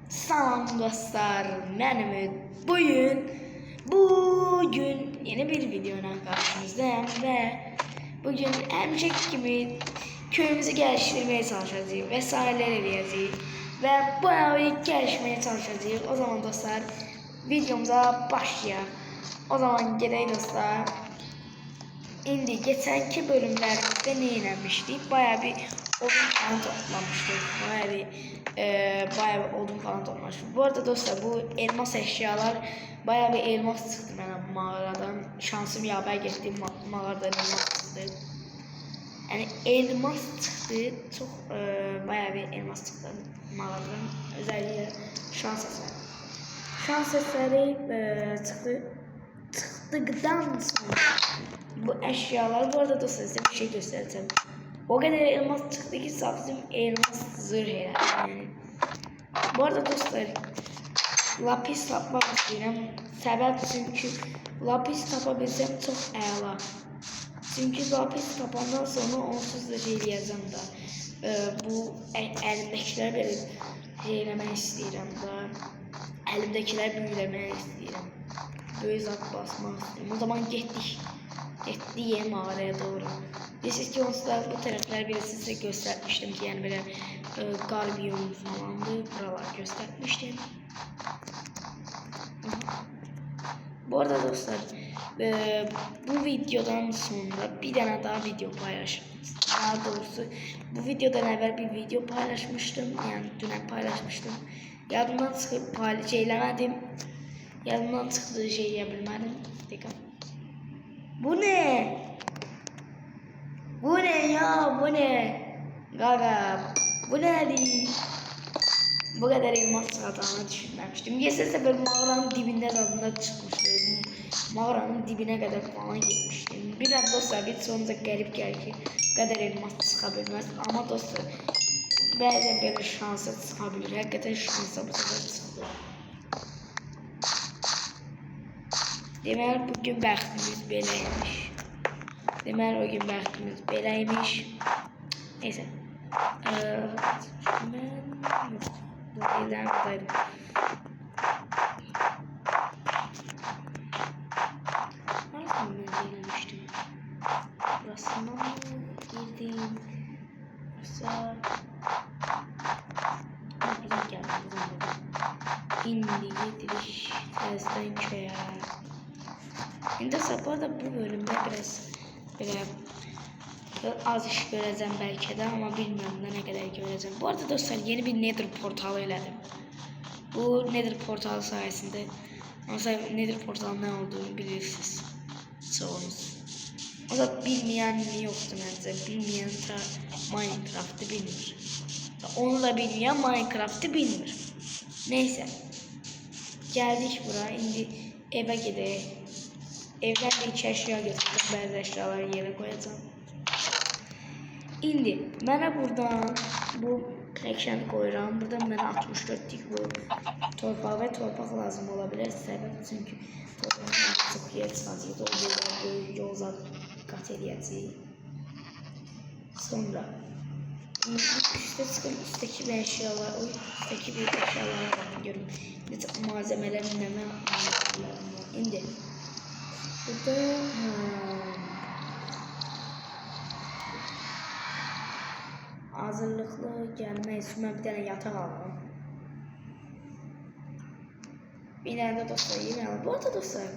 Salam dostlar, ben Ümit. Bugün yeni bir videoyla karşınızdayım ve bugün emcek gibi köyümüzü geliştirmeye çalışacağız vesaireler edeceğiz ve bayağı bir gelişmeye çalışacağız. O zaman dostlar videomuza başlayalım. O zaman gidelim dostlar. İndi geçenki bölümlerde ne inanmıştık? Bayağı bir odun falan toplamıştık. Bayağı bir odun falan toplamıştık. Bu arada dostlar bu elmas eşyalar bayağı bir elmas çıktı benim mağaradan. Şansım yaver gitti mağaradan elmas çıktı. Yani elmas çıktı. Çok bayağı bir elmas çıktı mağaradan. Özellikle şans eseri. Şans eseri çıktı. Çıktıktan sonra bu eşyalar, bu arada dostlar size bir şey göstereceğim. O kadar elmas çıktı ki bizim elmas zırh yani. Bu arada dostlar lapis tapmak istiyorum. Sebep çünkü lapis tapabilsem çok əla. Çünkü lapis tapandan sonra onsuz da şey eləyəcəm da. Bu elimdekiler böyle şeyləmək istəyirəm da. Elimdekiler büyüləmək istəyirəm. Böyle zat basmaq istəyirəm. O zaman getdik mağaraya doğru. Bilirsiniz ki onsuzlar bu tarafları bile size göstermiştim ki yani böyle gar biyomu falandı. Buralar göstermiştim. Bu arada dostlar bu videodan sonra bir tane daha video paylaşacağım. Daha doğrusu bu videodan evvel bir video paylaşmıştım. Yani dün paylaşmıştım. Yadımdan çıkıp şeylemedim. Yadımdan çıktığı şeyi yapabilmedim. Dikkat. Bu ne? Bu ne ya? Bu ne? Gaga. Bu ne değil? Bu kadar elmas çıkacağını düşünmemiştim. Geçen sefer mağaranın dibinde tadında çıkmıştım. Mağaranın dibine kadar falan gitmiştim. Bir an dostlar bir sonuca garip geldi ki bu kadar elmas çıkabilmez. Ama dostlar bazen böyle şansa çıkabilir. Hakikaten şansa bu sefer çıktı. Demek bugün bəxtimiz beləymiş. Demek o gün bəxtimiz beləymiş. Neyse. Ben yok. Bu elden buradaydım. Nereden ben eylemiştim? Burasına mı girdim? Yoksa... Buradan geldim. İndi yediriş. Tersten köye. Şimdi sabah da bu bölümde biraz böyle az iş göreceğim belki de ama bilmiyorum da ne kadar göreceğim. Bu arada dostlar yeni bir Nether portalı elədim. Bu Nether portalı sayesinde mesela Nether portalı ne olduğunu bilirsiniz. Çoğunuz. O da bilmeyen yoktu bence. Bilmeyen Minecraft'ı bilmiyor. Onu da bilmeyen Minecraft'ı bilmiyor. Neyse. Geldik buraya. Şimdi eve gidelim. Evden de iki eşya götürdüm. Bazı eşyaları yere koyacağım. İndi mənə buradan bu collection koyuram. Buradan mənə 64'lük bu torpaq ve torpaq lazım olabilir. Sebep çünkü torpaqdan çox yer çıxacaq. O böyük yolda qat edəcək. Sonra üstə çıxıb üstteki bir eşyalar, o üstteki bir eşyalara bakın görün. Malzemelerin nə var. İndi burada hazırlıklı gelmək üçün mən bir dənə yataq aldım. Bir dənə də dostlar yemək aldım. Bu arada dostlar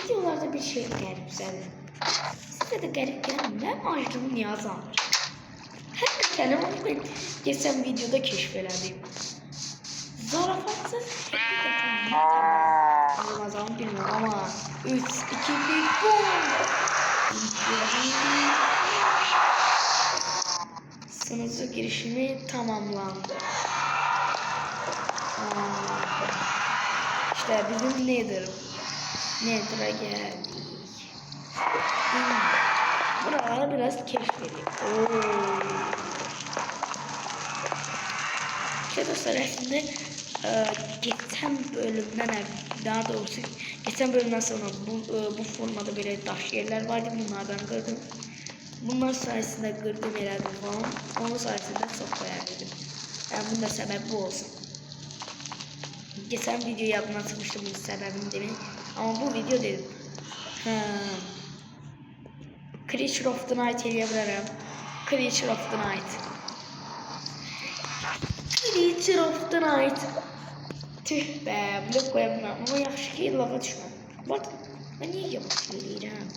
videolarda bir şey qəribsədir. Sizə də qərib gəlmir. Mən acılığım niyə azalır? Həqiqətən onu ben geçen videoda keşf elədim. Zarafatsız həqiqətən niyə azalır bilmiyorum ama 3, 2, 1, boom! Sunucu girişimi tamamlandı. İşte bizim Nether'a geldik. Buraları biraz keşfedik. İşte dostlar aslında geçen bölümden daha doğrusu geçen bölümden sonra bu formada böyle taş yerler vardı, bunlardan kırdım. Bunlar sayesinde kırdım herhalde falan. Onun sayesinde çok beğendim. Yani bunun da sebebi bu olsun. geçen videoyu yapmaya çalışmıştım bunun sebebini demin. Ama bu video dedim. Creature of the Night eleyebilirim. Creature of the Night. Creature of the Night. Tüh be, blok koyamam ama yaxşı ki lava düşmem. Bak, ben niye yavaş eləyirəm?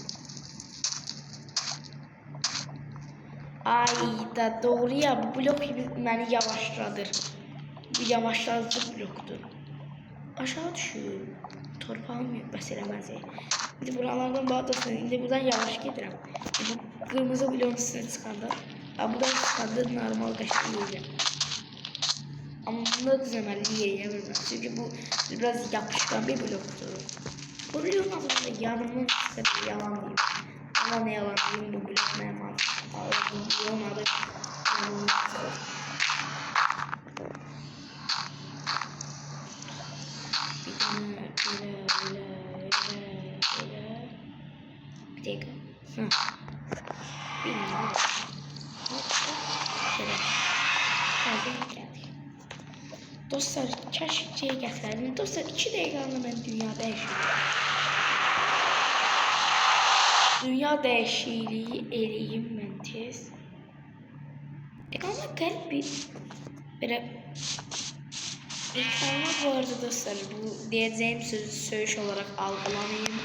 Ay da doğru ya, bu blok beni yavaşladır. Bu yavaşlayıcı bloktur. Aşağı düşüyor. Torpağım yok məsələməz. İndi buralardan bağdasın. İndi buradan yavaş gedirəm. Bu kırmızı bloğun üstüne çıkanda. Buradan çıkanda normal qəşəng. Ama bunda düzəməlli yeriyə bilməm. Çünkü bu biraz yapışkan bir bloktur. Bu bloğun altında yanımın üstüne yalan diyeyim. Ama ne yalan diyeyim, bu blok ne yalan. Bu bloğun adı yanımın üstüne. Bir dakika. Bilmiyorum. Dostlar, keşfçiye gətirdim. Dostlar, 2 dəqiqəndə mən dünyada yaşıyorum. Dünya dəyişikliyi eləyim mən tez. Ama qərib bir belə ekrana bu arada dostlar, bu diyeceğim sözü söyüş olarak algılamayayım.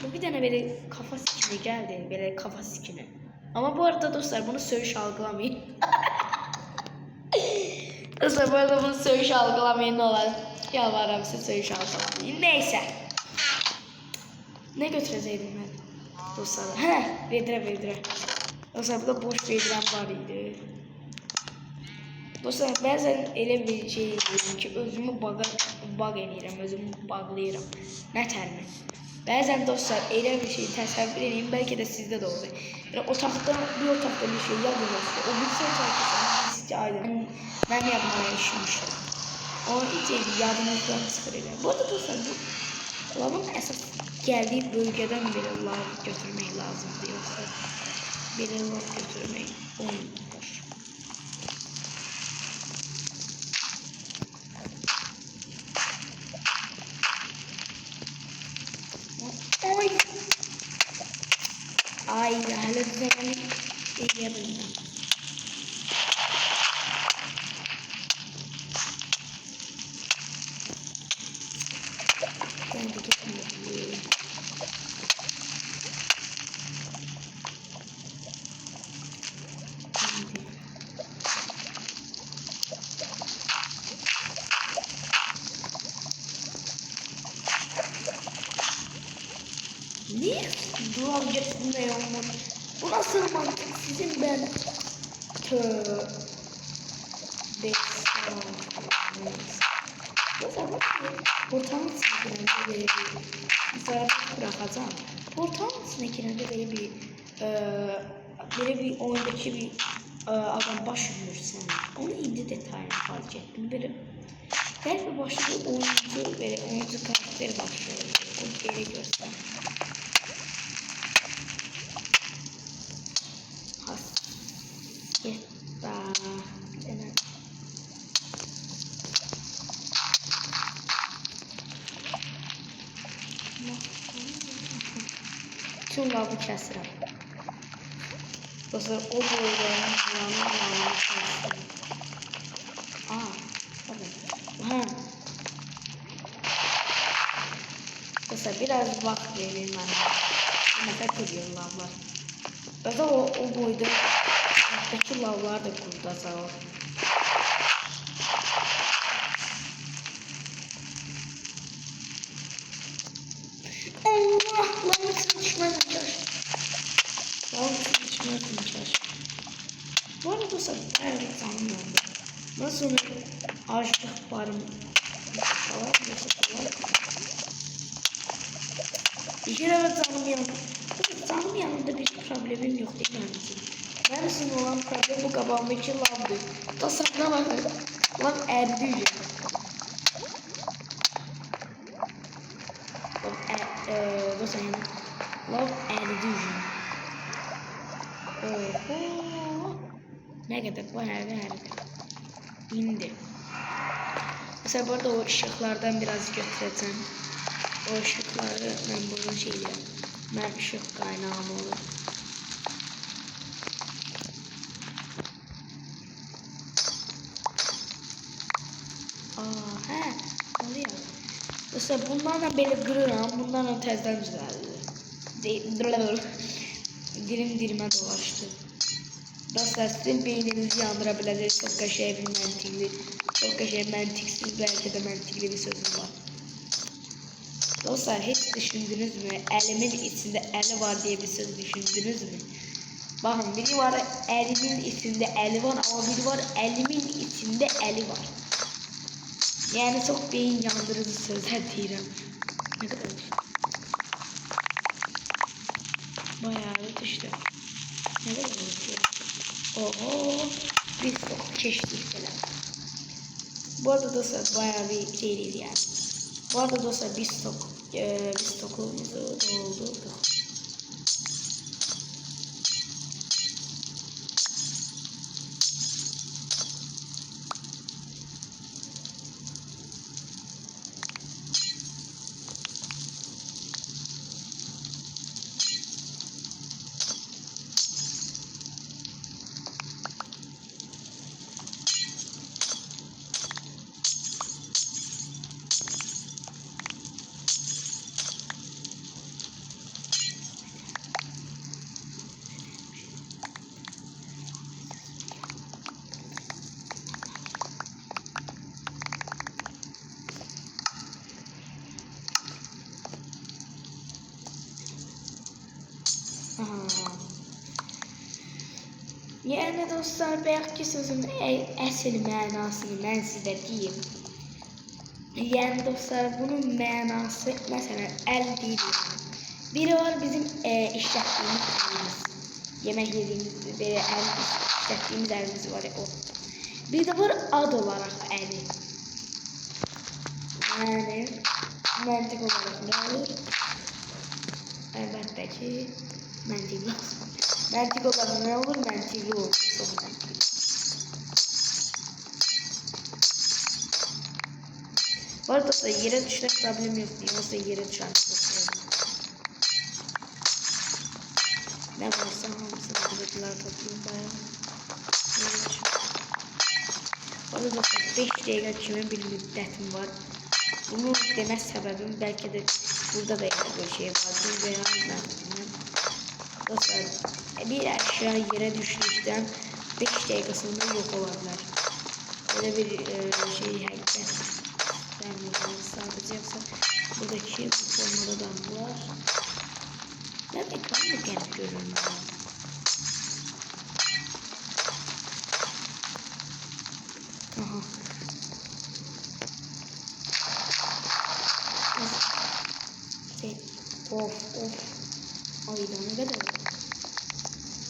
Bu bir tane böyle kafa sikini geldi, böyle kafa sikini. Ama bu arada dostlar bunu söyüş algılamayın. Dostlar bu arada bunu söyüş algılamayın, ne olur. Yalvarırım size söyüş algılamayın. Neyse. Ne götürəcəydim ben dostlar? Vedrə. Dostlar burada boş vedrəm var idi. Dostlar bəzən elə bir şey edirəm ki, özümü bug eləyirəm, özümü bağlayıram. Nətərmi? Bəzən dostlar elə bir şey təsəvvür edeyim, bəlkə də sizdə də olur. Bir otaqda bir şey yadınızda, o bir şey çarpırsanız sizcə aydın. Mən yapmaya işmişdim. O hiç yadınızdan çıxır elə. Bu arada dostlar, bu lavın əsas gəldiyi bölgədən belə lav götürmək lazımdır, yoxsa belə lav götürmək olmur. Ay hala düzenli eləyebildim. Ben de gitmiyorum. Niye duvar öncesinde yapmadım? Bu nasıl mantık sizin ben? Portalın içine böyle bir zarafet bırakacağım. Portalın içine girende böyle bir oyundaki bir adam başlıyor sana. Onu indi detayını fark ettim. Böyle her bir başlıyor oyuncu karakteri başlıyor. O geri göster. Tüm lavı kəsirəm. Dostlar, o boylarının yanı kəsirəm. Dostlar, biraz vaxt verir mənə. Nefret ediyorum lavlar. Ödə o boyda alttaki lavlar da qurudacaq. Allah! Lavın içine düşmədim çaş. Bu arada dostlar, evet canım yandı. Nasıl onu açlık barım evet canım yandı. Canım yanında bir problemim yok değil mi? Benim için olan problem bu kabağımdaki lavdı. Tasarına bakın. Lav erdi. Dostlar yani lav erdi. Oho. Ne kadar bu erdi. İndi. Mesela bu arada o ışıklardan biraz götüreceğim. O ışıkları ben bunun şeyle, ben ışık kaynağım olur. He, oluyor. Mesela bunlarla böyle kırıram, bunlarla tezden düzeldi. Dilim dolaştı. Dostlar sizin beyninizi yandırabilecek çok kaşıya bir mantıklı, çok kaşıya mantıksız belki de mantıklı bir sözüm var. Dostlar hiç düşündünüz mü? Elimin içinde eli var diye bir söz düşündünüz mü? Bakın biri var elimin içinde eli var ama biri var elimin içinde eli var. Yani çok beyin yandırıcı sözler deyirəm. Ne kadar bayağı da düştü. Ne kadar oldu? Oho, bir sok geçtik falan. Bu arada dostlar bayağı bir şey değil yani. Bu arada dostlar bir stokumuzu doldurduk. Yani dostlar belki sözün əsl mənasını mən sizə deyim. Yani dostlar bunun mənası məsələn əl deyil. Biri var bizim işlətdiyimiz əlimiz. Yemək yediğimiz böyle işlətdiyimiz əlimiz var o. Bir de var ad olarak əli. Yani məntiq olarak ne olur? Əlbəttə ki məntiqli olsun. Məntiq olan ne olur? Məntiqli olur. Son məntiqli. Bu arada da yere düşmek problem yok. Yoksa yere düşen ne varsa hamısını buradakiler toplayayım bayağı. Bu arada da 5 dakika kimi bir müddetim var. Bunu demez sebebim belki de burada da bir şey vardır veya ben bilmem. Dostlar bir aşağı yere düştükten 5 dakika sonra yok olabilir. Öyle bir şey hareket. Sadece yoksa buradaki bu formada da var. Ben ekranı gelip görüyorum. Aha. Of. Ayda ne kadar?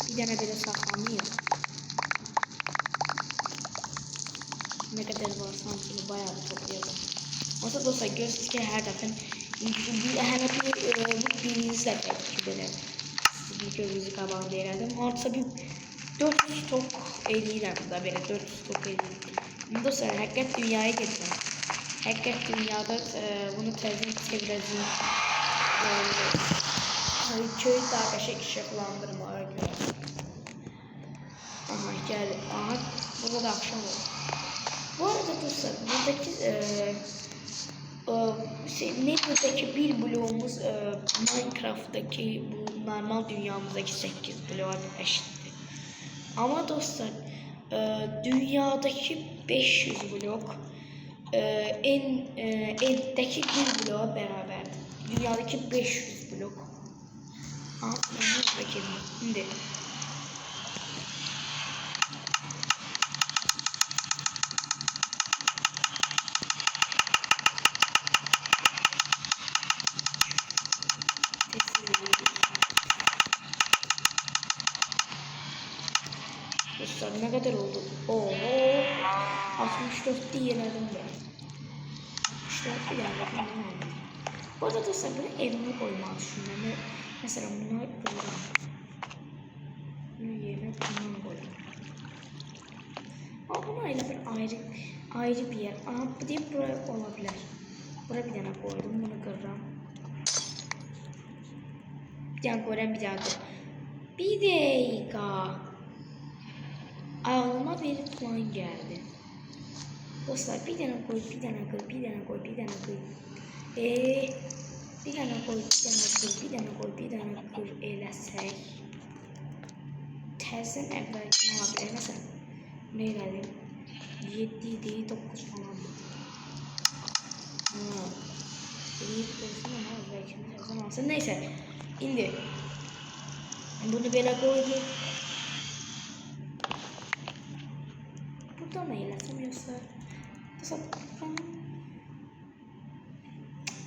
Bir tane böyle saklanıyor. Ne kadar var sanki bayağı bir toplayalım. Mesela dostlar görürsünüz ki her defa bu birinizle belki böyle sizin gözünüzü kabağında yerlerdim. Artısa bir 4 stok eləyirəm da böyle 4 stok eləyirəm. Dostlar həqiqət dünyaya getirəm. Həqiqət dünyada bunu təzim çevirəcəyim. Köyü daha qəşəng işıqlandırmağa görə. Aha gel. Aha burada da akşam oldu. Bu arada dostlar buradaki buradaki bir bloğumuz Minecraft'taki bu normal dünyamızdaki 8 bloğa eşittir. Ama dostlar dünyadaki 500 blok endeki bir bloğa beraberdir. Dünyadaki 500 blok. Şimdi dostlar ne kadar oldu? Oho 64 diyelim ben. 64 diyelim. Bu arada dostlar böyle evime koymayı düşünüyorum. Mesela bunu koyalım. Bunu yerine bunu koyalım. Ama buna elə bir ayrı bir yer. Aha, bu deyip buraya olabilir. Buraya bir tane koydum, bunu kırıram. Bir tane koyuram, bir tane koyuram. Bir dakika. Ağlıma bir plan geldi. Dostlar bir tane koy, bir tane koy, bir tane koy, bir tane koy. Bir tane koy, bir tane koy, bir tane koy, bir tane koy eləsək. Təzən əvvəlki olabilir. Məsələn, ne elədim? 7 idi, 9 falan. 7 olsun ama əvvəlkini təzən alsın. Neyse, indi bunu belə koyduk. Burada mı eləsəm yoxsa?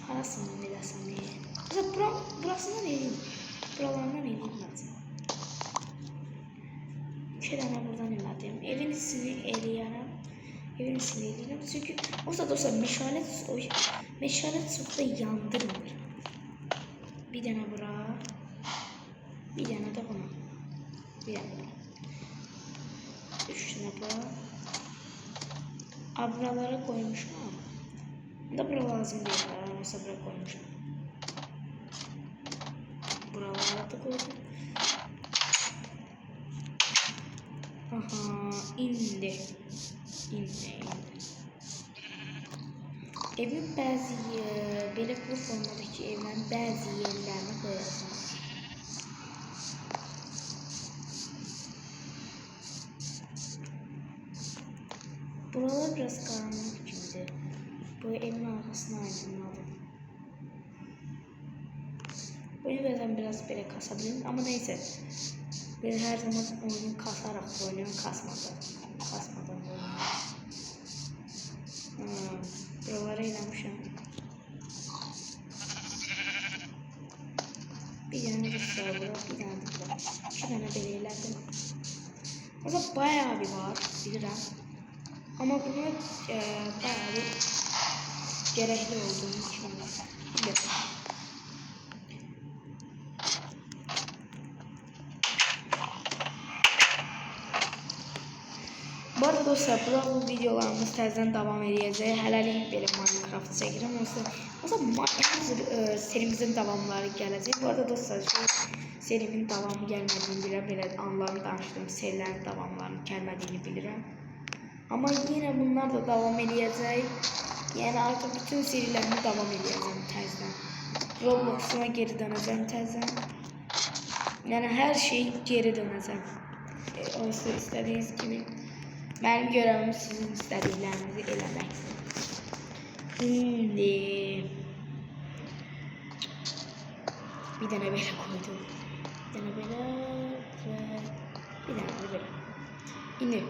Harasından eləsəm iyi. Burasından eləyim. Buralarından eləyim lazım. 2 tane buradan elədim. Evin içini eləyərəm. Evin içini eləyirəm. Çünki olsa dostlar meşalet çok da yandırmır. Bir tane bura. Bir tane de buna. Bir tane bura. 3 tane bura. Buralara koymuşum ama da bura lazım değil. Olsa bura koymuşum. Buralara da koydum. Aha, indi. Evin bəzi belə bu formadakı evlərin bəzi yerlərini koyacağım. Buralar biraz karanlık gibidir. Bu evin arkasına aydınladım. Bu yüzden biraz böyle kasabilirim ama neyse. Ben her zaman oyunu kasarak oynuyorum, kasmadan oynuyorum. Buraları eləmişim. Bir tane de sonra, bir tane de burada. 2 tane belə elədim. Orada bayağı bir var, bilirəm. Ama bunu bayağı bir gerekli olduğunu düşünüyorum. Bu arada dostlar, bu videolarımız təzədən davam edəcək. Hələlik belə Minecraft çəkirəm. Olsa serimizin davamları gələcək. Bu arada dostlar, serimin davamı gəlmədiyini bilirəm. Belə anlarını danışdığım serilərin davamlarının gəlmədiyini bilirəm. Ama yine bunlar da devam edecek. Yani artık bütün serilerimi devam edeceğim tezden. Roblox'uma geri döneceğim tezden. Yani her şey geri döneceğim. Oysa istediğiniz gibi. Benim görevim sizin istediklerinizi eləməkdir. Şimdi bir tane böyle koydum. Bir tane böyle ve bir tane böyle. Şimdi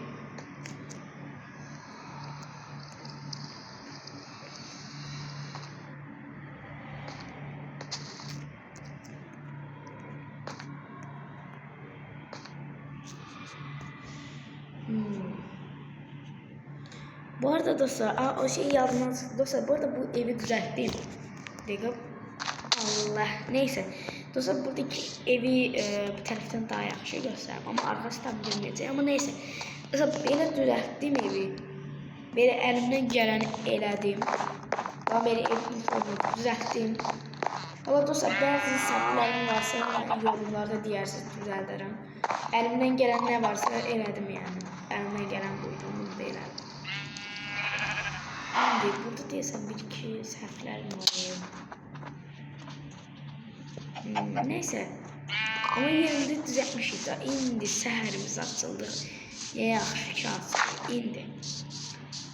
bu arada dostlar, o şeyi yazmaz. Dostlar bu arada bu evi düzelttim. Dekap. Allah. Neyse. Dostlar buradaki evi bir taraftan daha yaxşı göstereyim ama arkası tam bilmeyecek ama neyse. Dostlar belə düzelttim evi. Belə əlimdən gələni elədim. Daha belə evin formunu düzelttim. Ama dostlar bazı səhvlərim varsa yorumlarda deyirsiniz, düzəldirəm. Əlimdən gələn nə varsa elədim yəni. Əlimdən gələn buydu, bunu da elədim. Şimdi burada deyəsən bir iki səhvlərim var. Neyse. Ama yerinde düzəltmişik da. İndi səhərimiz açıldı. Yaxşı ki açıldı. İndi.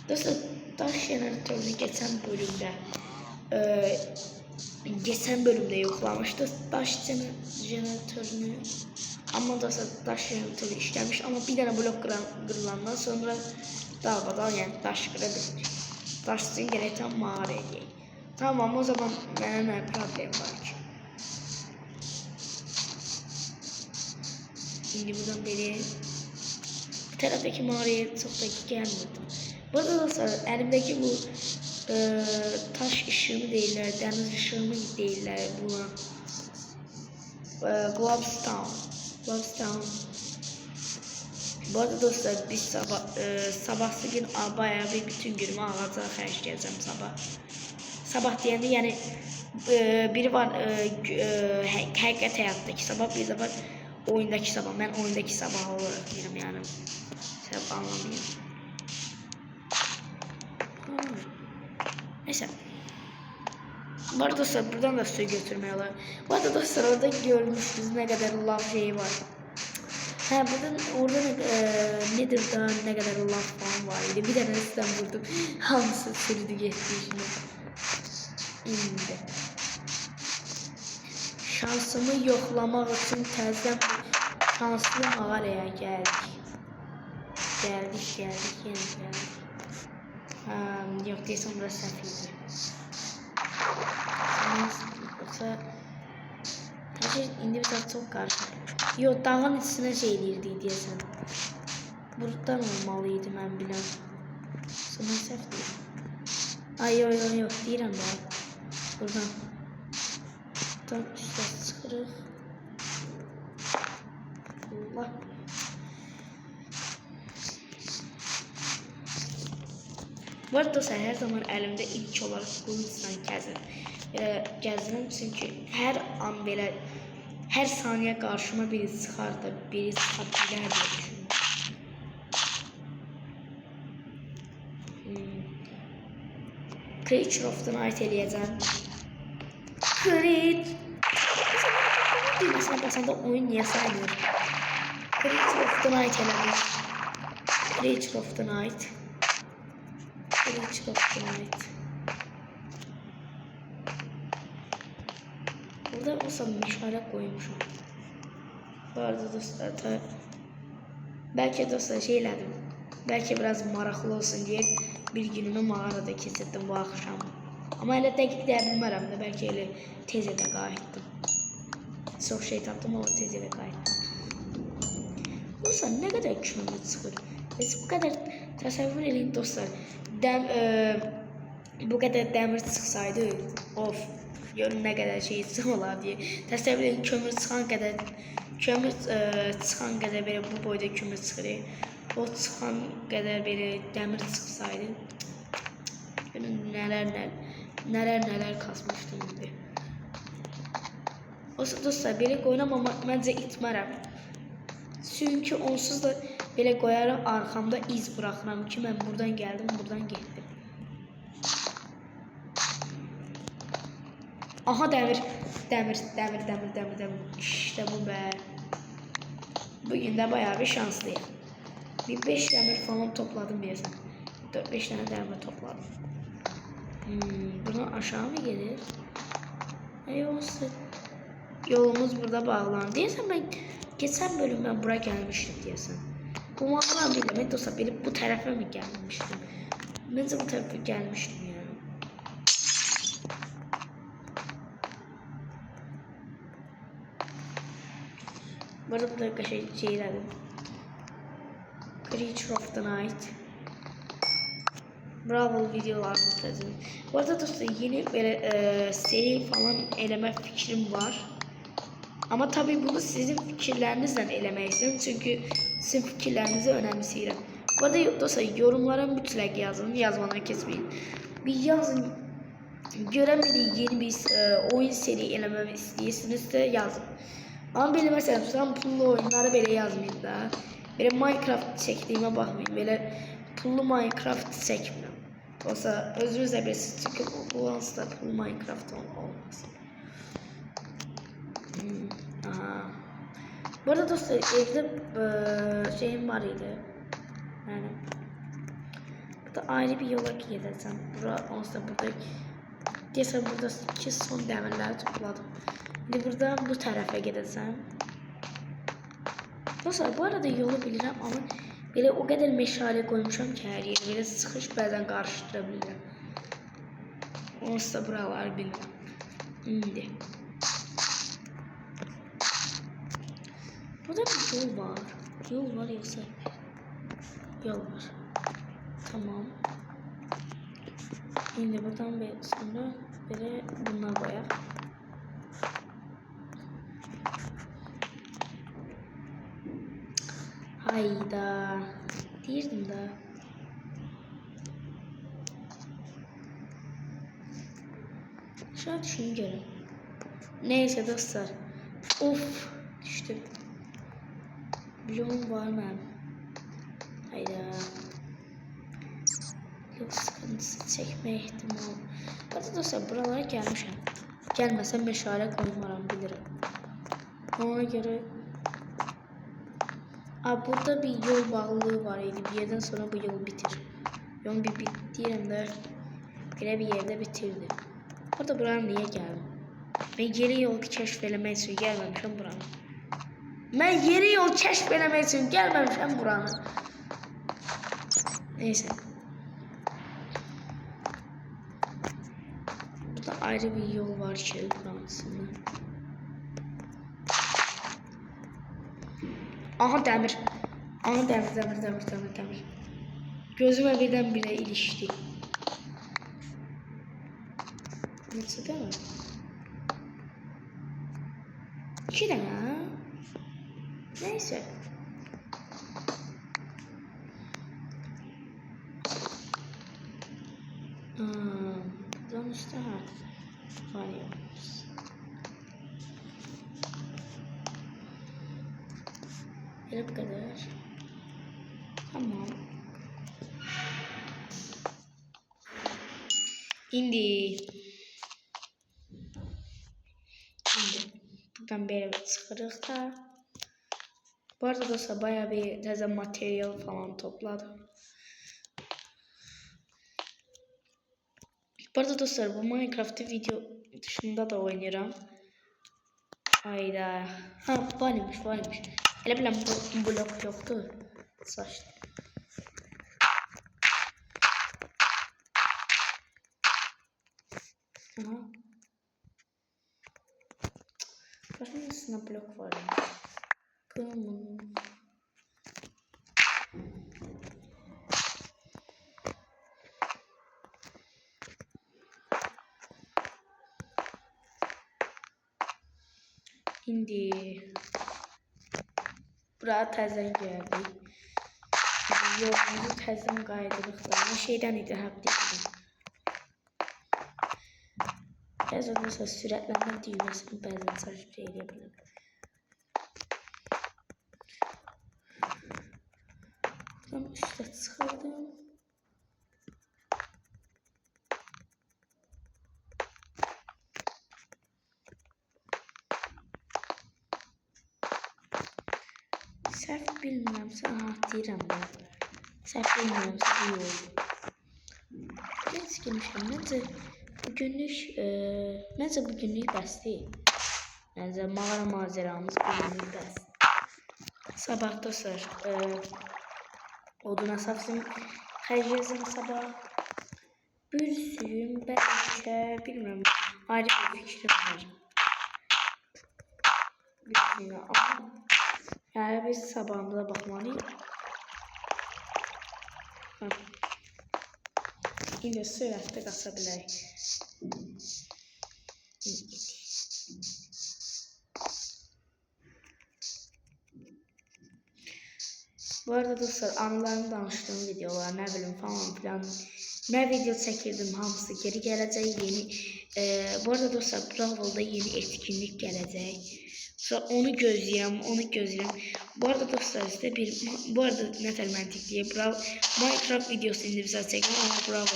Dostlar daş jeneratörünü geçen bölümde yoxlamışdı daş jeneratörünü. Ama dostlar daş jeneratörü işləmiş ama bir tane blok qırılandan sonra dağdan yani daş qırılır. Daş için gereken mağara edeyim. Tamam o zaman mənə nə problem var ki? Şimdi buradan beri bu taraftaki mağaraya çok da gelmedim. Bu arada dostlar elimdeki bu taş ışığını değiller, deniz ışığını değiller buna. Globstone. Bu arada dostlar biz sabahsı gün bayağı bir bütün günümü ağaca xərcləyəcəm sabah. Sabah deyəndə yəni biri var həqiqət həyatdakı sabah, bir de var oyundaki sabah. Ben oyundaki sabah olarak deyirəm yəni. Səbəb anlamayın. Neyse. Bu arada dostlar buradan da su götürmeye olur. Bu arada dostlar orada görmüşsünüz ne kadar lav şeyi var. Ha orada nedir daha ne kadar lav falan var idi. Bir tane üstten vurdum. Hamısı sürüdü geçti şimdi. İndi. Şansımı yoklamak için təzdən şanslı mağaraya geldik. Geldik yine geldik. Yok deyəsən burası səhv idi. Yoksa her şey indi biraz çok karışık. Yok dağın içine şey eləyirdik deyəsən. Buradan olmalıydı mən biləm. Sonra səhv deyil. Ay yok deyirəm da. Buradan. Buradan üstə çıxırıq. Allah. Bu arada her zaman elimde ilk olarak kılıçla gəzirəm. Çünkü her an belə, her saniye karşıma biri çıxardı, biri çıxardı diye düşünürüm. Creature of the Night eləyəcəm. Düyməsine basanda oyun niye saymıyor? Creature of the Night elədik. Creature of the Night. Creature of the Night. Burada olsa meşale koymuşum. Bu arada dostlar belki dostlar şey elədim. Belki biraz maraqlı olsun diye bir günümü mağarada keçirdim bu akşam. Ama elə dəqiq deyə bilmərəm də, belki elə tez də qayıtdım. Çox şey tapdım ama tez də qayıtdım. Dostlar ne kadar kömür çıxır. Bu kadar təsəvvür edin dostlar. Bu kadar dəmir çıxsaydı, of, görün ne kadar şey çıxmalar diye. Təsəvvür edin kömür çıxan qədər belə bu boyda kömür çıxır. O çıxan qədər belə dəmir çıxsaydı, görün neler kasmışdım indi. O dostlar belə qoynamamaq məncə itmərəm. Çünkü onsuz da belə qoyarım arxamda iz bırakıram ki mən buradan geldim, buradan getdim. Aha demir. İşte bu be. Bugün de bayağı bir şanslıyım. Bir 5 demir falan topladım diyesen. 4-5 tane demir topladım. Buradan aşağı mı gelir? Olsun. Yolumuz burada bağlandı. Diyesen ben geçen bölüm ben buraya gelmiştim diyesen. Bu mağaran bilmem dostlar benim bu tarafa mı gelmiştim? Bence bu tarafa gelmiştim yani. Bu arada bu da şeylerdim. Creature of the Night. Bravo videolarımız lazım. Bu arada dostlar yeni böyle seri falan eleme fikrim var. Ama tabii bunu sizin fikirlerinizle elemek istiyorum. Çünkü sizin fikirlerinizi önemsiyorum. Bu arada dostlar yorumlara mütlak yazın. Yazmadan kesmeyin. Bir yazın. Göremediği yeni bir oyun seri elememi istiyorsanız da yazın. Ama benim mesela tutan pullu oyunları böyle yazmayın da. Böyle Minecraft çektiğime bakmayın. Böyle pullu Minecraft çekmiyorum. Olsa özür dilerim çünkü bu aslında pullu Minecraft olmaz. Aha. Bu arada dostlar evde şeyim var idi. Yani burada ayrı bir yola gideceğim. Olsa burada desem burada iki son demirler topladım. Şimdi buradan bu tarafa gideceğim. Dostlar bu arada yolu bilirim ama böyle o kadar meşale koymuşum ki her yeri böyle sıkış bazen karıştırabilirim. Olsa buralar bilmem. Şimdi. Burada bir yol var. Yol var yoksa yol var. Tamam. Şimdi buradan sonra böyle bunlar koyak. Hayda. Deyirdim da. Şu an şunu görün. Neyse dostlar. Of. Düştüm. Bloğum var mı? Hayda. Yok sıkıntısı çekme ihtimal. Hadi dostlar buralara gelmişim. Gelmesem meşale koymaram bilirim. Ona göre burada bir yol bağlılığı var idi. Bir yerden sonra bu yol bitir. Yol bir bittiğim de bir yerde bitirdi. Orada buranın niye geldim? Ben yeni yol keşfelemek için gelmemişim buranın. Ben yeni yol keşfelemek için gelmemişim buranın. Neyse. Burada ayrı bir yol var ki aslında. Aha demir. Aha demir. Gözüme birdenbire ilişti. Nasıl değil mi? 2 tane ha. Neyse. Buradan işte var ya. Bu kadar. Tamam. İndi. Buradan bir çıkarıq da. Bu arada dostlar bayağı bir təzə materyal falan topladım. Bu arada dostlar bu Minecraft'ı video dışında da oynayacağım. Hayda. Ha varmış. Hele biləm bu blok yoktu. Saçtı. Aha. Başka üstüne blok var. İndi. Buraya təzən gəldik. Yolumuzu təzən qaydırıq da. Bu şeydən idi həb deyildim. Bəzən mesela sürətlənmə düyməsini bəzən çarpı eləyə biləm. Buradan üstə çıxırdım. Səhv bilmirəmsə, deyirəm də. Səhv bilmirəmsə, bu yol. Neyse girmişəm, məncə bugünlük bəs deyil. Məncə mağara macəramız bugünlük bəs. Sabah dostlar, oduna safsın, xərcəyəcəm sabah. Bir sürüm, bəlkə, bilmirəm, ayrı bir fikrim var. Bilmirəm, amma yani biz sabahımıza bakmalıyız. İndi sürətdə qaça bilərik. Bu arada dostlar anılarımı danıştığım videolar ne bileyim falan filan ne video çekirdim hamısı geri gelecek yeni. Bu arada dostlar Bravol'da yeni etkinlik gelecek. Sonra onu gözleyeyim. Bu arada dostlar size bu arada Netel Mantik diye Minecraft videosu indirsel çekmem ama Bravol'da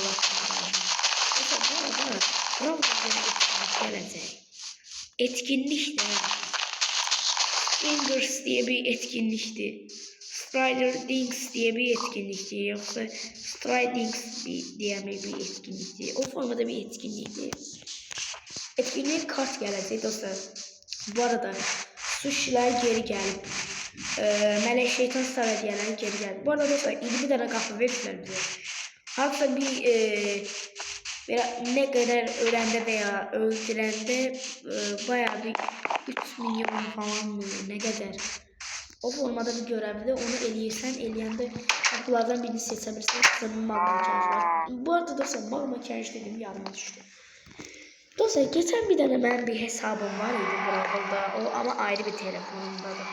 dostlar bu arada Bravol'da yeni etkinlik gelecek. Etkinlik de Fingers diye bir etkinlikti. Strider Dings diye bir etkinlikti. Yoksa Stridings diye bir etkinlikti. O formada bir etkinlikti. Etkinliğe kart gelecek dostlar. Bu arada sushiler geri geldi. Melek Şeytan Star diyenler geri geldi. Bu arada dostlar 20 tane kahve verdiler bize. Hatta bir ne kadar öğrende veya öldürende bayağı bir 3 milyon falan mı ne kadar. O formada bir görevde onu eləyirsən, eləyəndə bunlardan birini seçebilirsən. Sizin magma kərj var. Bu arada dostlar magma kərj dedim yadıma düştü. Dostlar geçen bir tane benim bir hesabım var idi Bravol'da. O ama ayrı bir telefonumdadır.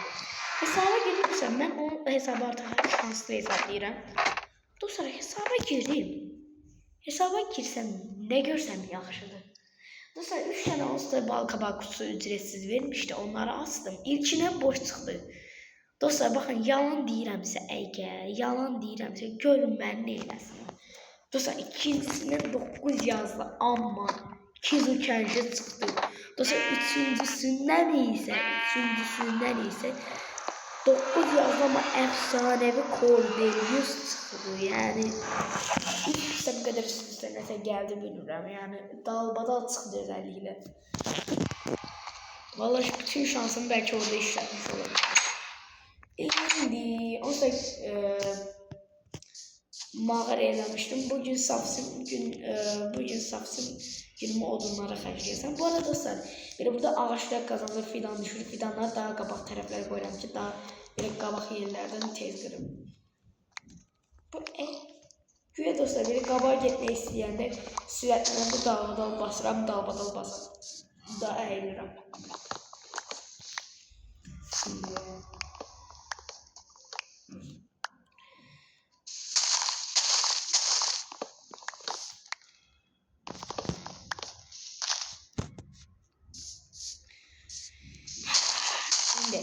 Hesaba girirsən, mən o hesabı artıq şanslı hesablayıram. Dostlar, hesaba girdim. Hesaba girsəm, nə görsəm yaxşıdır. Dostlar, 3 tane olsa bal kabak kutusu ücretsiz vermişti. Onları astım. İlkine boş çıktı. Dostlar, bakın, yalan deyirəmsə əgər, yalan deyirəmsə görün mən nə eləsin. Dostlar, ikincisindən 9 yazdı, amma 2 zükərci çıxdı. Dostlar, üçüncüsündən isə 9 yazdı, amma əfsanəvi Cordelius çıxdı. Yəni İşte bu kadar üst-üste nəsə gəldi bilmirəm. Yəni dalbadal çıxdı özellikle. Vallahi bütün şansım belki orada işlətmiş olur. İndi onsuz mağara eləmişdim. Bugün safsın günümü odunlara xərcləyəsəm. Bu arada dostlar, belə burada ağaçlar qazanır, fidan düşür. Fidanlar daha qabaq tərəflərə qoyuram ki, daha belə qabaq yerlərdən tez qırım. Bu güya dostlar, belə qabağa getmək istəyəndə sürətlənəndə dalbadal basıram, da əyilirəm. Şimdi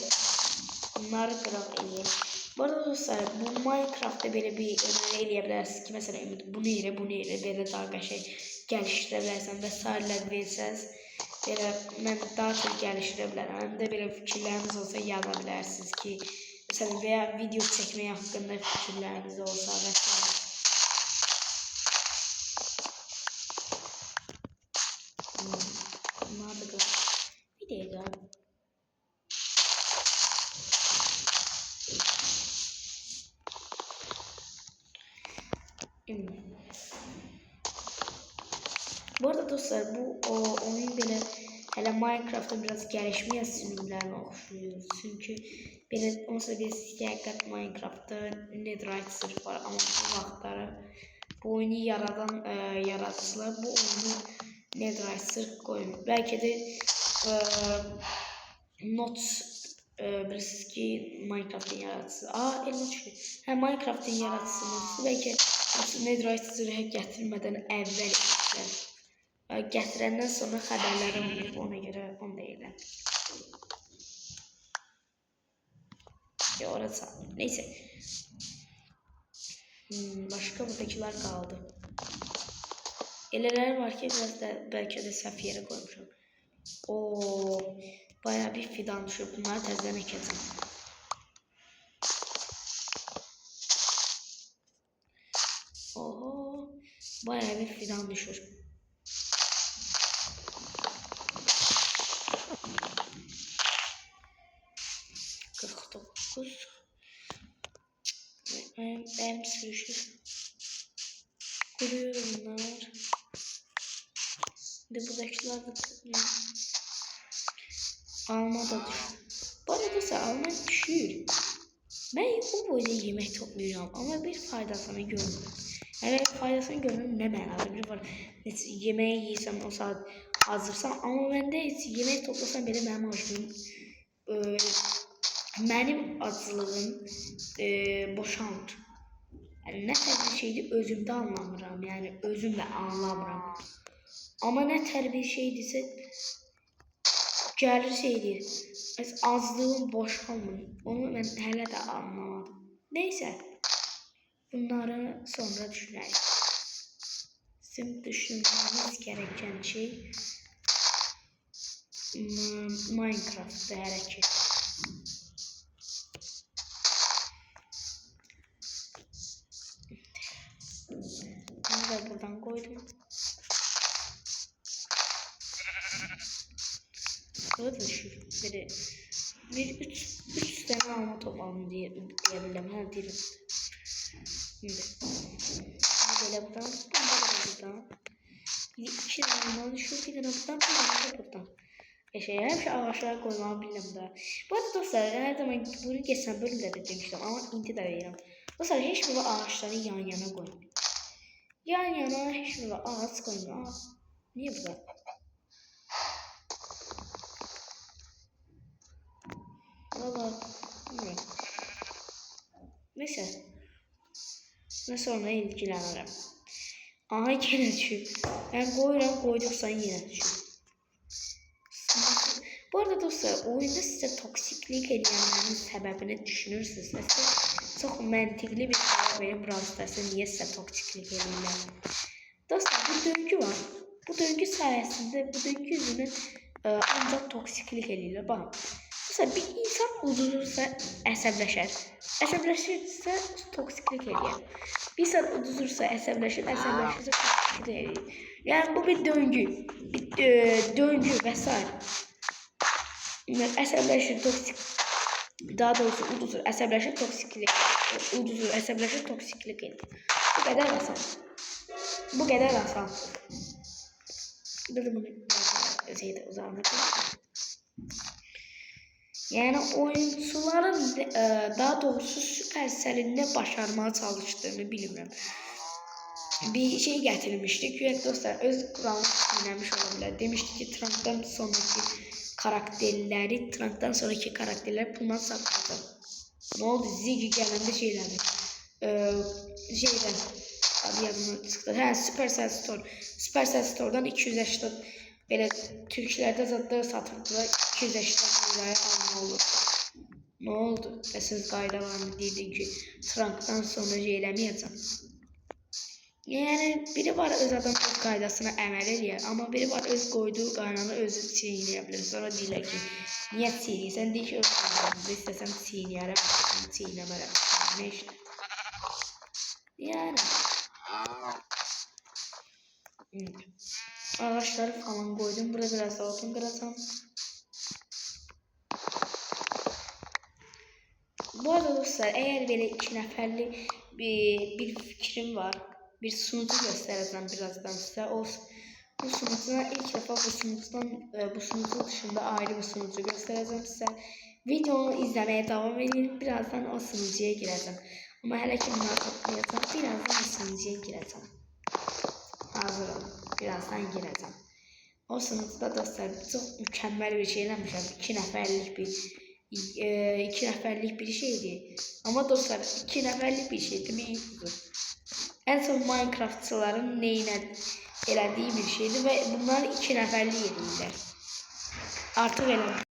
bunları qıraq eləyək. Bu arada dostlar, bu Minecraft'ta belə bir öneri eləyə bilərsiniz ki, məsələn, bunu elə, belə daha qəşəng gəlişdirə bilərsən və sairələr versəz, belə mən daha çox gəlişdirə bilərəm. Həm də belə fikirləriniz olsa yaza bilərsiniz ki, məsələn, veya video çəkmək haqqında fikirləriniz olsa və s. Bunlar da qılaq. Bir dəqiqə. Bu arada dostlar, bu oyun belə hələ Minecraft'ta biraz gəlişməyə sürümlərinə oxşuyur. Çünki belə onsuz da biz həqiqət Minecraft'ta Netherite sırf var, amma bu vaxtları bu oyunu yaradan yaradıcılar bu oyunu Netherite sırf qoymuyor. Bəlkə də bilirsiniz ki, Minecraft'ın yaradıcısı. Elma düşdü. Minecraft'ın yaradıcısı bəlkə Netherite sırrı gətirmədən əvvəl gətirəndən sonra xəbərləri olmayıb, ona görə onu da elə. Orası sağlam. Neyse. Başka buradakiler qaldı. Elələr var ki, biraz da bəlkə də səhv yerə qoymuşam. Bayağı bir fidan düşüb. Bunları təzədən əkəcəm. Bayağı bir fidan düşür. Benim sürüşür. Kuruyor bunlar. Bir de buradakiler de alma da düşür. Bu arada ise alma düşür. Ben o boyda yemek topluyorum ama bir faydasını görmüyorum. Yani faydasını görmüyorum, ne mənada bir var. Yemeği yiysem o saat hazırsam, ama ben de yemek toplasam belə mənim acılığım mənim acılığım boşalır. Yani ne tər bir şeydi özümdə anlamıram. Yani özümlə anlamıram. Ama ne tər bir şeydirsə gəlir şeydir. Azlığım boşalmır. Onu ben hələ də anlamadım. Neyse. Bunları sonra düşünərik. Bizim düşünmemiz gereken şey Minecraft'ta hərəkət. Bunu da buradan koydum. Burada düşür. Bir üç tane alma topladım diyebilirim. Ha diyelim. Şimdi. Böyle buradan. Bir iki tane düşür. Bir tane buradan. Bir tane buradan. Her şey ağaçlara koymayı bildim de. Bu arada dostlar, her zaman bunu geçen bölümde de demiştim ama indi de veriyorum. Dostlar, hiç bir ağaçları yan yana koymayın. Yan yana hiç bir ağaç koymayın. Niye bu da? Valla bilmiyorum. Neyse. Ben sonra ilgilenirim. Aha yine düşüyor. Ben koyduksan yine düşüyor. Bu arada dostlar, oyunda size toksiklik edenlerin sebebini düşünürsünüz. Çok mantıklı bir cevap verin. Brawl Stars'a niye size toksiklik edenler? Dostlar, bu döngü var. Bu döngü sayesinde, bu döngü yüzünden ancak toksiklik edirlər. Baxın. Mesela bir insan udulursa əsəbləşər. Əsəbləşirsə toksiklik edir. Bir insan udulursa əsəbləşirsə toksiklik edir. Yani bu bir döngü. Döngü vesaire. Əsəbləşir toksik. Daha doğrusu udulur əsəbləşir toksiklik. Udulur əsəbləşir toksiklik edir. Bu kadar asan. Bu kadar asan. Bunu uzanmak. Yani oyuncuların daha doğrusu Supercell'in ne başarmaya çalıştığını bilmiyorum. Bir şey getirmiştik. Evet dostlar, öz kuralını dinlemiş olabilir. Demişti ki Trump'tan sonraki karakterler bundan sakladı. Ne oldu? Ziggy gelende şeylerdi. Adı yazımı çıktı. Supercell Store. Supercell Store'dan 280 böyle Türklerde zatları satıldılar. 280 liraya alma olur. Ne oldu? Siz qayda var mı dedin ki Trump'tan sonra eləməyəcəm. Yani biri var öz adam öz qaydasına əməl eləyər, amma biri var öz qoyduğu qaynanı özü çiğnəyə bilər. Sonra deyirlər ki, niyə çiğnəyirsən? Deyir ki, öz qaynanızı istəsəm çiğnəyərəm, istəsəm çiğnəmərəm. Ne işte? Yani ağaçları falan koydum. Burada biraz da odun kıracağım. Bu arada dostlar, eğer böyle 2 nəfərli bir fikrim var. Bir sunucu göstereceğim birazdan size. Bu sunucudan ilk defa bu sunucu dışında ayrı bir sunucu göstereceğim size. Videonu izlemeye devam edin. Birazdan o sunucuya gireceğim. Ama hele ki bunları toplayacağım. Birazdan o sunucuya gireceğim. Hazır olun. Birazdan gireceğim. O sunucuda dostlar çok mükemmel bir şey yapmışım. 2 nəfərlik bir şeydi. Ama dostlar 2 nəfərlik bir şeydi. Bir en son Minecraftçıların elediği bir şeydi ve bunlar 2 nəfərli yedirlər. Artık eləmir.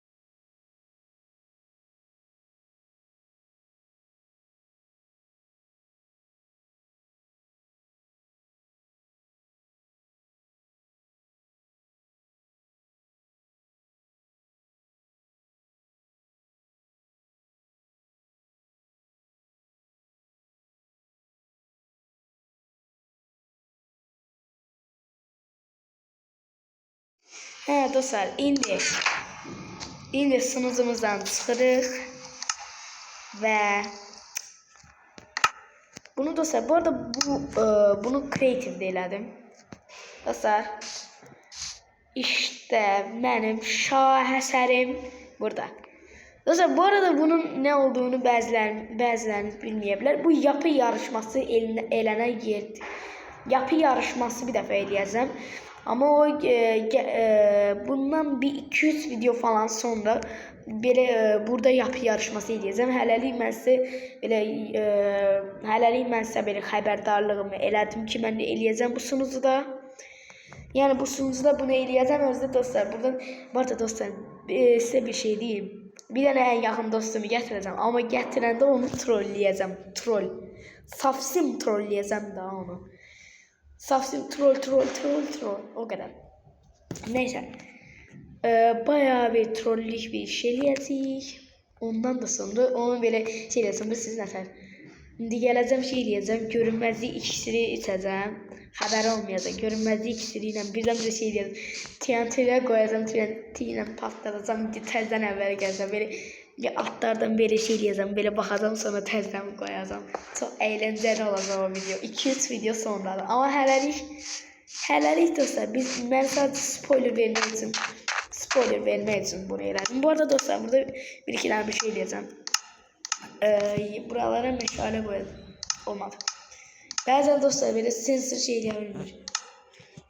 Dostlar, indi sunucumuzdan çıxırıq və bunu dostlar, bu arada bunu creative'də elədim. Dostlar, işte mənim şahəsərim burada. Dostlar, bu arada bunun ne olduğunu bəziləriniz bilməyiblər. Bu yapı yarışması elənən yerdir. Yapı yarışması bir dəfə eləyəcəm. Ama bundan bir 200 video falan sonra burada yapı yarışması edeceğim. Hələlik mən sizə belə xəbərdarlığımı elədim ki, mən eləyəcəm bu sunucuda. Yani bu sunucuda bunu eləyəcəm özdə dostlar. Buradan bu arada dostlar size bir şey diyeyim. Bir dənə en yaxın dostumu gətirəcəm, amma gətirəndə onu trolləyəcəm. Safsim trolləyəcəm daha onu. Safsim troll o kadar. Neyse. Bayağı bir trollük bir şey eləyəcəyik. Ondan da sonra onu belə şey eləyəcəm. Bu sizin nəfər. İndi gələcəm şey eləyəcəm. Görünməzlik iksiri içəcəm. Xəbəri olmayacaq. Görünməzlik iksiri ilə birdən bir şey eləyəcəm. TNT-yə qoyacam. TNT ilə patladacam. Təzdən əvvəl gələcəm. Belə bir atlardan belə şey eləyəcəm. Belə baxacam, sonra təzdən qoyacam. Çox əyləncəli olacaq o video. 2-3 video sonradır. Amma hələlik dostlar, mən sadəcə spoiler vermək üçün bunu elədim. Bu arada dostlar, burada bir-iki dənə bir şey eləyəcəm. Buralara meşale koyalım. Olmadı. Bazen dostlar böyle sensör şey eləyə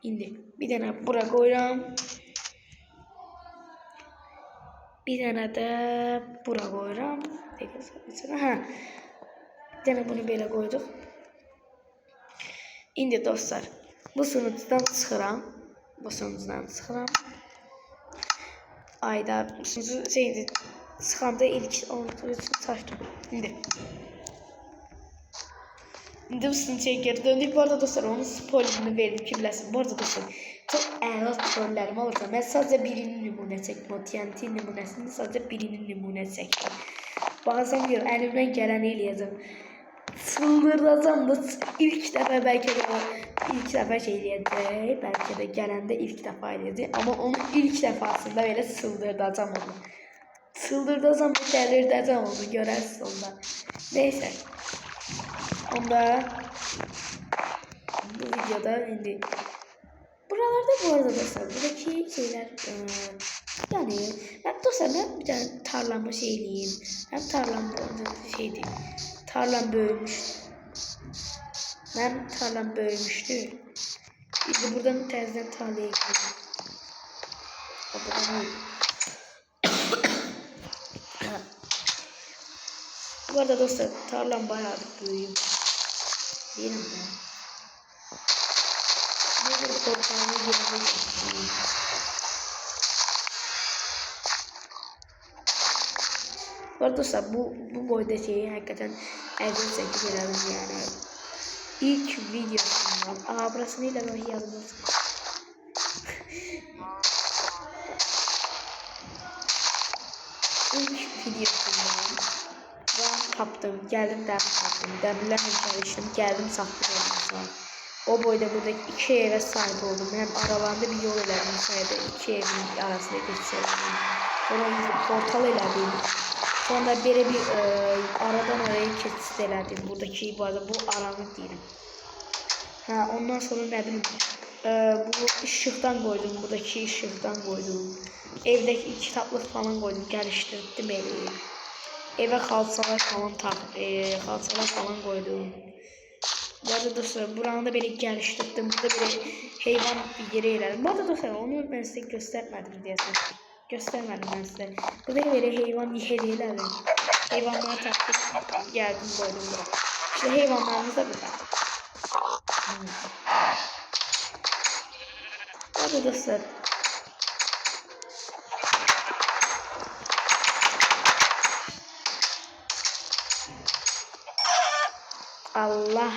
İndi bir dənə bura koyuram. Bir dənə də bura koyuram. Gene bunu belə qoyduq. İndi dostlar, bu sunucudan çıxıram. Bu sunucudan çıxıram. Ayda bu sunucu şeydi. Çıxanda ilk olduğu için saçdım. İndi bu sunucuya geri döndük. Bu arada dostlar onun spoilerini verdim ki biləsiniz. Bu arada dostlar çok əla trollərim olursa mən sadəcə birinin nümunə çəkdim. O TNT nümunəsini sadəcə birinin nümunə çəkdim. Bazen diyorum elimden gələni eləyəcəm. Çıldıracağım da ilk dəfə bəlkə də ilk dəfə şey eləyəcək. Bəlkə də gələndə ilk dəfə eləyəcək. Amma onu ilk dəfasında belə çıldıracağım onu. Çıldıracağım, dəlirdəcəm onu. Görərsiniz onda. Neyse. Onda bu videoda indi buralarda bu arada dostlar buradaki şeyler yani ben dostlar ben bir tane tarlamı şeyleyeyim. Ben tarlam şeydi. Tarlam bölmüş. Ben tarlam bölmüştü. Biz buradan tezden tarlaya gidelim. Bu arada dostlar tarlam bayağı büyüyor. Değil mi? Böyle korkağını girelim. Bu arada dostlar bu boyda şeyi hakikaten elden çekip verelim yani. İlk videosundan. Burası neyle ben yazdım. İlk videosundan ben kaptım. Geldim dem sattım. Demirlerle çalıştım. Geldim sattım elmasını. O boyda buradaki iki eve sahip oldum. Hem aralarında bir yol ilerledim. Sayede iki evin arasında geçiyorum. Sonra portal ilerledim. Sonra böyle bir aradan oraya keçid elədim. Buradaki bu arada bu aranı diyelim. Ondan sonra ne bileyim bu ışıktan koydum. Buradaki ışıktan koydum. Evdeki kitaplık falan koydum. Geliştirdim evi. Eve kalsalar falan koydum. Bu arada dostlar buranı da böyle geliştirdim. Burada böyle heyvan bir yere ilerledim. Bu arada dostlar onu ben size göstermedim diyesem. Göstermedim ben size. Burada böyle heyvan hediyeler. Hayvanlara taktım. Geldim koydum buraya. İşte hayvanlarımız da burada. Bu arada dostlar. Allah.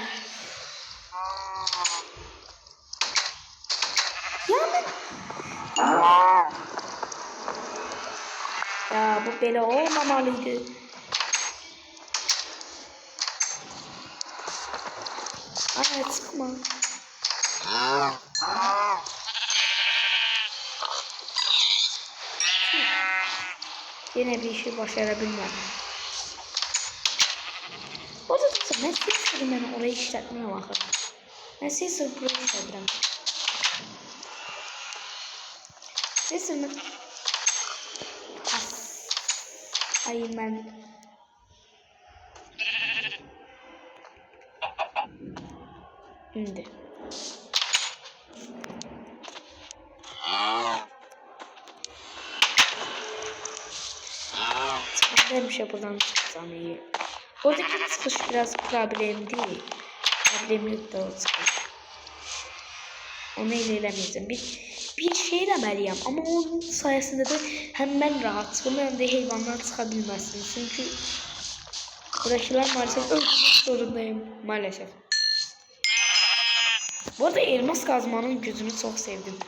Ya bu böyle olmamalıydı. Ay çıkma. Yine bir işi başarabilmem. O da tutsa ben seslerim yani orayı işletmeye bakarım. Ben seslerim burayı işletirim. Seslerim ay ben şimdi ben bir şey buradan çıksam iyi. Oradaki çıkış biraz problem değil. Problemli de o çıkış. Onu ilerlemeyeceğim. Bir şey demeliyim ama onun sayesinde de hem ben rahat çıkım hem de hayvanlar çıkabilmezsin. Çünkü buradakiler maalesef öldürmek zorundayım maalesef. Bu arada elmas kazmanın gücünü çok sevdim.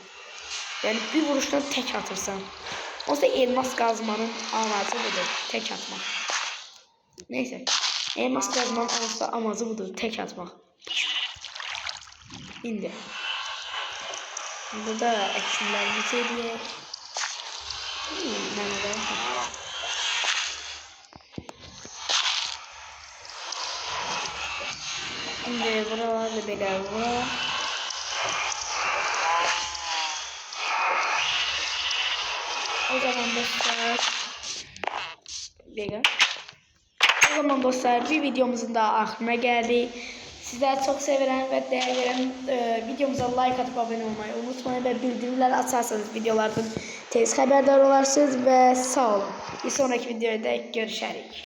Yani bir vuruştan tek atırsan. O da elmas kazmanın amacı budur. Tek atmak. Neyse. Elmas kazmanın amacı budur. Tek atmak. İndi. Burada eksimlerimizi diye. Şimdi buralarda böyle var. O zaman dostlar bir videomuzun daha aklına geldi. Sizler çok sevilen ve değer veren videomuza like atıp abone olmayı unutmayın ve bildirimler açarsanız videolardan tez haberdar olarsınız ve sağ olun. Bir sonraki videoda görüşürüz.